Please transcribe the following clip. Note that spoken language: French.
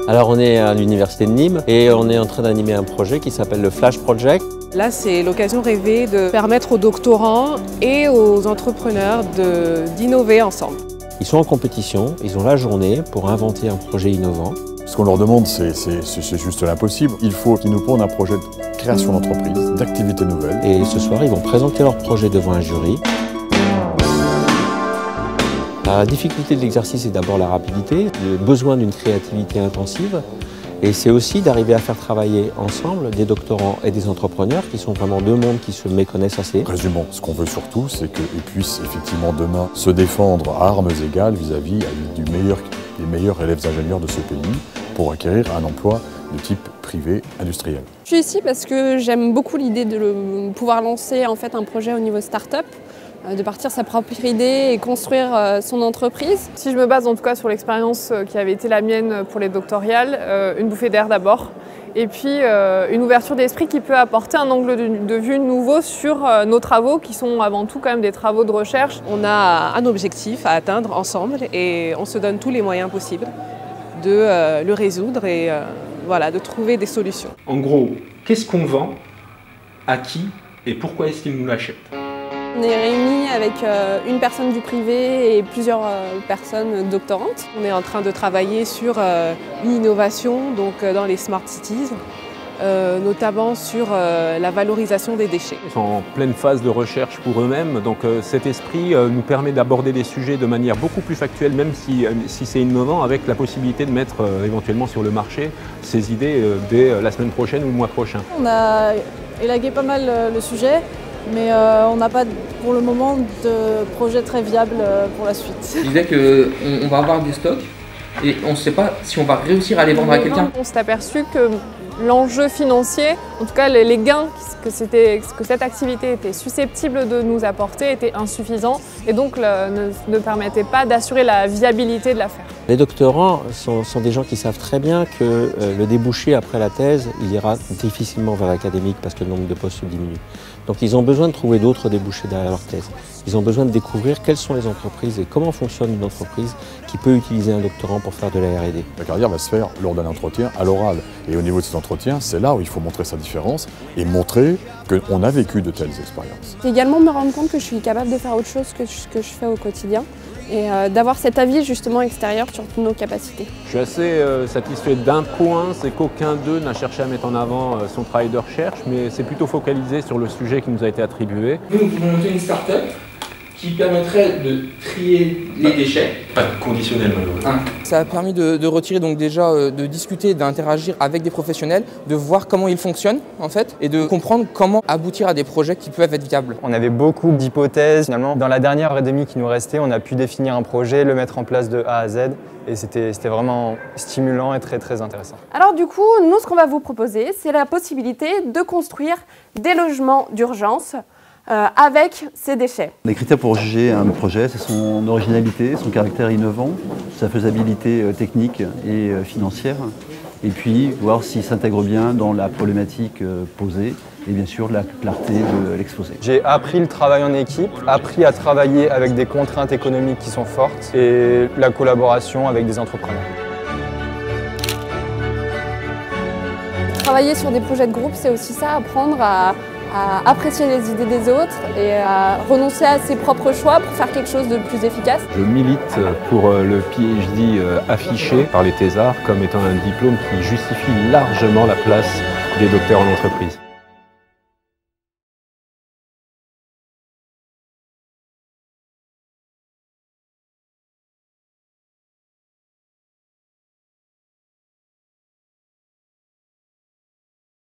Alors on est à l'université de Nîmes et on est en train d'animer un projet qui s'appelle le Flash Project. Là, c'est l'occasion rêvée de permettre aux doctorants et aux entrepreneurs d'innover ensemble. Ils sont en compétition, ils ont la journée pour inventer un projet innovant. Ce qu'on leur demande, c'est juste l'impossible. Il faut qu'ils nous pondent un projet de création d'entreprise, d'activité nouvelle. Et ce soir, ils vont présenter leur projet devant un jury. La difficulté de l'exercice est d'abord la rapidité, le besoin d'une créativité intensive. Et c'est aussi d'arriver à faire travailler ensemble des doctorants et des entrepreneurs qui sont vraiment deux mondes qui se méconnaissent assez. Résumons, ce qu'on veut surtout, c'est qu'ils puissent effectivement demain se défendre à armes égales vis-à-vis des meilleurs élèves ingénieurs de ce pays pour acquérir un emploi de type privé industriel. Je suis ici parce que j'aime beaucoup l'idée de pouvoir lancer en fait un projet au niveau start-up, de partir sa propre idée et construire son entreprise. Si je me base en tout cas sur l'expérience qui avait été la mienne pour les doctorales, une bouffée d'air d'abord, et puis une ouverture d'esprit qui peut apporter un angle de vue nouveau sur nos travaux qui sont avant tout quand même des travaux de recherche. On a un objectif à atteindre ensemble et on se donne tous les moyens possibles de le résoudre et voilà, de trouver des solutions. En gros, qu'est-ce qu'on vend, à qui et pourquoi est-ce qu'ils nous l'achètent? On est réunis avec une personne du privé et plusieurs personnes doctorantes. On est en train de travailler sur l'innovation dans les smart cities, notamment sur la valorisation des déchets. Ils sont en pleine phase de recherche pour eux-mêmes, donc cet esprit nous permet d'aborder des sujets de manière beaucoup plus factuelle, même si c'est innovant, avec la possibilité de mettre éventuellement sur le marché ces idées dès la semaine prochaine ou le mois prochain. On a élagué pas mal le sujet, mais on n'a pas pour le moment de projet très viable pour la suite. Je disais qu'on va avoir du stock et on ne sait pas si on va réussir à les vendre à quelqu'un. On s'est aperçu que l'enjeu financier, en tout cas les gains que cette activité était susceptible de nous apporter étaient insuffisants et donc ne permettaient pas d'assurer la viabilité de l'affaire. Les doctorants sont des gens qui savent très bien que le débouché après la thèse, il ira difficilement vers l'académique parce que le nombre de postes diminue. Donc ils ont besoin de trouver d'autres débouchés derrière leur thèse. Ils ont besoin de découvrir quelles sont les entreprises et comment fonctionne une entreprise qui peut utiliser un doctorant pour faire de la R&D. La carrière va se faire lors d'un entretien à l'oral. Et au niveau de cet entretien, c'est là où il faut montrer sa différence et montrer qu'on a vécu de telles expériences. Et également me rendre compte que je suis capable de faire autre chose que ce que je fais au quotidien et d'avoir cet avis justement extérieur sur toutes nos capacités. Je suis assez satisfait d'un point, c'est qu'aucun d'eux n'a cherché à mettre en avant son travail de recherche, mais c'est plutôt focalisé sur le sujet qui nous a été attribué. Nous pouvons monter une start-up qui permettrait de trier les déchets. Pas de conditionnel malheureusement. Ça a permis de retirer donc déjà, de discuter, d'interagir avec des professionnels, de voir comment ils fonctionnent en fait et de comprendre comment aboutir à des projets qui peuvent être viables. On avait beaucoup d'hypothèses. Finalement, dans la dernière heure et demie qui nous restait, on a pu définir un projet, le mettre en place de A à Z et c'était vraiment stimulant et très très intéressant. Alors du coup, nous ce qu'on va vous proposer, c'est la possibilité de construire des logements d'urgence avec ces déchets. Les critères pour juger un projet, c'est son originalité, son caractère innovant, sa faisabilité technique et financière, et puis voir s'il s'intègre bien dans la problématique posée et bien sûr la clarté de l'exposé. J'ai appris le travail en équipe, appris à travailler avec des contraintes économiques qui sont fortes et la collaboration avec des entrepreneurs. Travailler sur des projets de groupe, c'est aussi ça, apprendre à apprécier les idées des autres et à renoncer à ses propres choix pour faire quelque chose de plus efficace. Je milite pour le PhD affiché par les thésards comme étant un diplôme qui justifie largement la place des docteurs en entreprise.